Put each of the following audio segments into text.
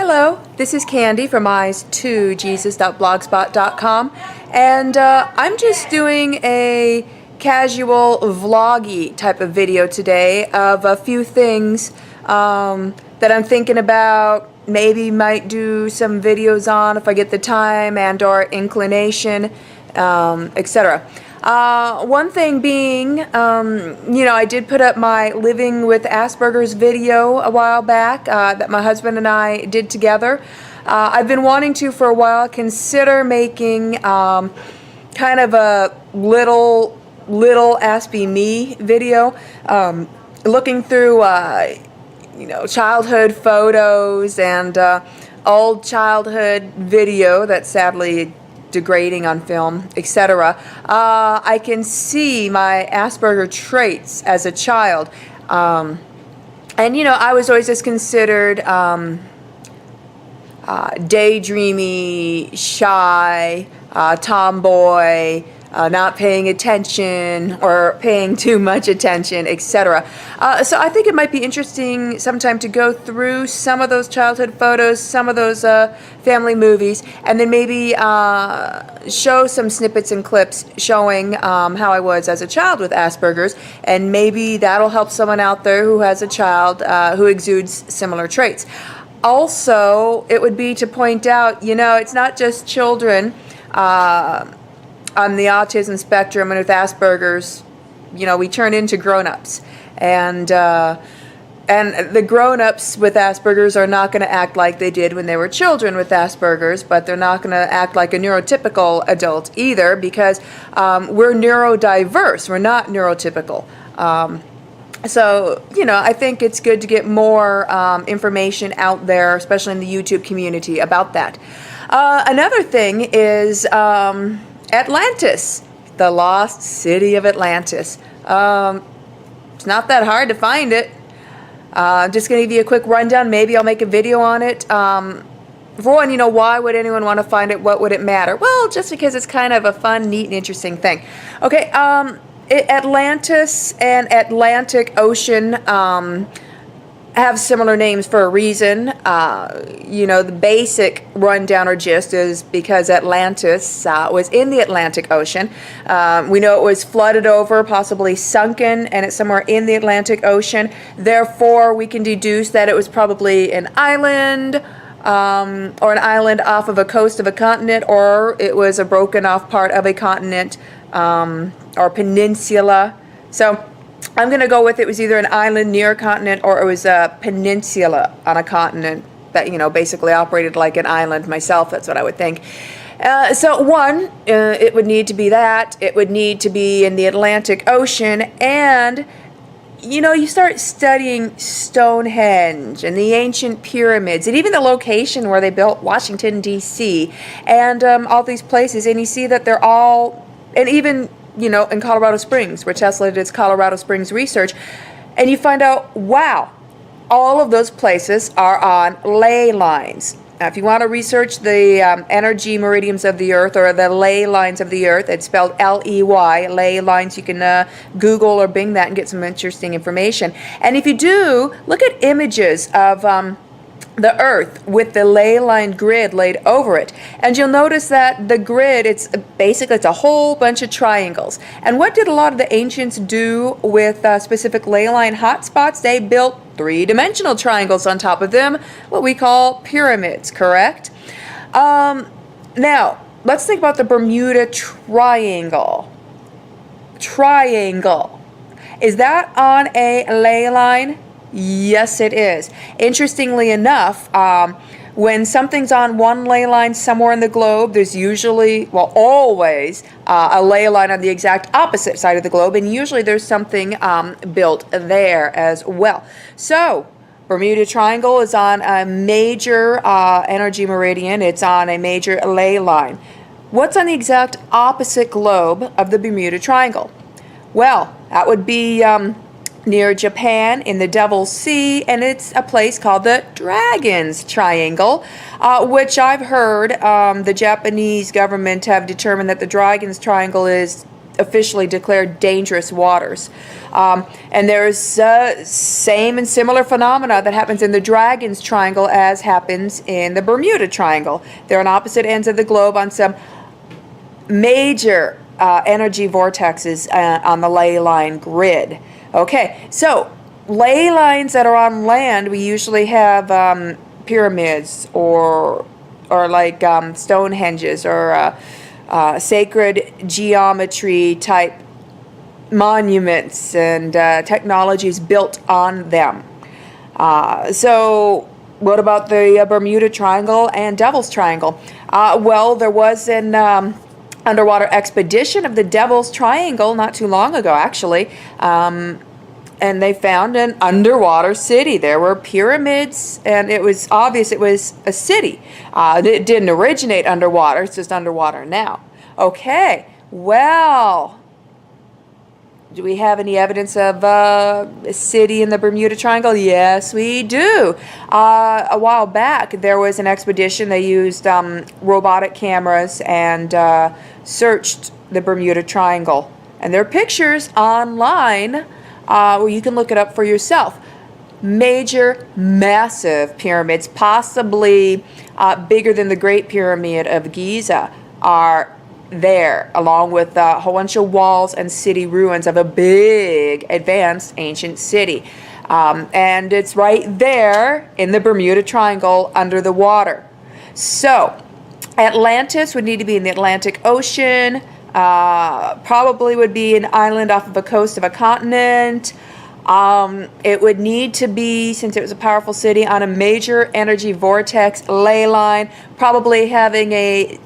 Hello, this is Candy from eyes2jesus.blogspot.com, and I'm just doing a casual vloggy type of video today of a few things that I'm thinking about, maybe might do some videos on if I get the time and or inclination, etc. One thing being, I did put up my living with Aspergers video a while back that my husband and I did together. I've been wanting to for a while consider making kind of a little Aspy Me video, looking through childhood photos and old childhood video that's sadly degrading on film, etc. I can see my Asperger traits as a child, and I was always just considered daydreamy, shy, tomboy, not paying attention or paying too much attention, etc. So I think it might be interesting sometime to go through some of those childhood photos, some of those family movies, and then maybe show some snippets and clips showing how I was as a child with Asperger's, and maybe that'll help someone out there who has a child who exudes similar traits. Also, it would be to point out, it's not just children on the autism spectrum and with Asperger's. We turn into grown-ups, and the grown-ups with Asperger's are not going to act like they did when they were children with Asperger's, but they're not going to act like a neurotypical adult either, because we're neurodiverse. We're not neurotypical. So, I think it's good to get more information out there, especially in the YouTube community, about that. Another thing is Atlantis, the lost city of Atlantis. It's not that hard to find it. I'm just going to give you a quick rundown. Maybe I'll make a video on it. For one, why would anyone want to find it? What would it matter? Well, just because it's kind of a fun, neat, and interesting thing. Okay, Atlantis and Atlantic Ocean have similar names for a reason. The basic rundown or gist is because Atlantis was in the Atlantic Ocean. We know it was flooded over, possibly sunken, and it's somewhere in the Atlantic Ocean. Therefore, we can deduce that it was probably an island, or an island off of a coast of a continent, or it was a broken off part of a continent, or peninsula. So I'm going to go with it was either an island near a continent or it was a peninsula on a continent that, basically operated like an island myself. That's what I would think. So one, it would need to be that. It would need to be in the Atlantic Ocean. And, you start studying Stonehenge and the ancient pyramids and even the location where they built Washington, D.C. and all these places. And you see that they're all, and even in Colorado Springs, where Tesla did its Colorado Springs research, and you find out, wow, all of those places are on ley lines. Now, if you want to research the energy meridians of the Earth, or the ley lines of the Earth, it's spelled L-E-Y, ley lines. You can Google or Bing that and get some interesting information. And if you do, look at images of the Earth with the ley line grid laid over it, and you'll notice that the grid, it's a whole bunch of triangles. And what did a lot of the ancients do with specific ley line hotspots? They built three-dimensional triangles on top of them, what we call pyramids, correct? Now, let's think about the Bermuda Triangle. Is that on a ley line? Yes, it is. Interestingly enough, when something's on one ley line somewhere in the globe, there's usually, well, always a ley line on the exact opposite side of the globe, and usually there's something built there as well. So, Bermuda Triangle is on a major energy meridian. It's on a major ley line. What's on the exact opposite globe of the Bermuda Triangle? Well, that would be near Japan in the Devil's Sea, and it's a place called the Dragon's Triangle, which I've heard the Japanese government have determined that the Dragon's Triangle is officially declared dangerous waters. And there's same and similar phenomena that happens in the Dragon's Triangle as happens in the Bermuda Triangle. They're on opposite ends of the globe on some major energy vortexes on the ley line grid. Okay, so ley lines that are on land, we usually have pyramids or like Stonehenges or sacred geometry type monuments and technologies built on them. So what about the Bermuda Triangle and Devil's Triangle? Well, there was an underwater expedition of the Devil's Triangle not too long ago, actually. And they found an underwater city. There were pyramids, and it was obvious it was a city. It didn't originate underwater. It's just underwater now. Okay, well, do we have any evidence of a city in the Bermuda Triangle? Yes, we do. A while back, there was an expedition. They used robotic cameras and searched the Bermuda Triangle. And there are pictures online where you can look it up for yourself. Major, massive pyramids, possibly bigger than the Great Pyramid of Giza, are there, along with a whole bunch of walls and city ruins of a big, advanced ancient city. And it's right there in the Bermuda Triangle under the water. So, Atlantis would need to be in the Atlantic Ocean. Probably would be an island off of the coast of a continent. It would need to be, since it was a powerful city, on a major energy vortex ley line, probably having a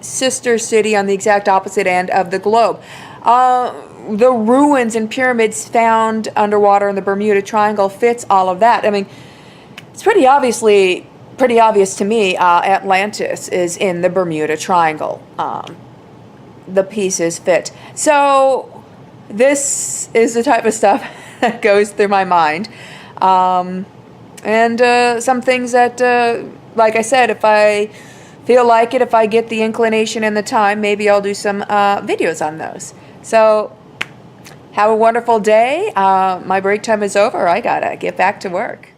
sister city on the exact opposite end of the globe. The ruins and pyramids found underwater in the Bermuda Triangle fits all of that. I mean, it's pretty obvious to me Atlantis is in the Bermuda Triangle. The pieces fit. So this is the type of stuff that goes through my mind. And some things that, like I said, if I feel like it, if I get the inclination and the time, maybe I'll do some videos on those. So have a wonderful day. My break time is over. I gotta get back to work.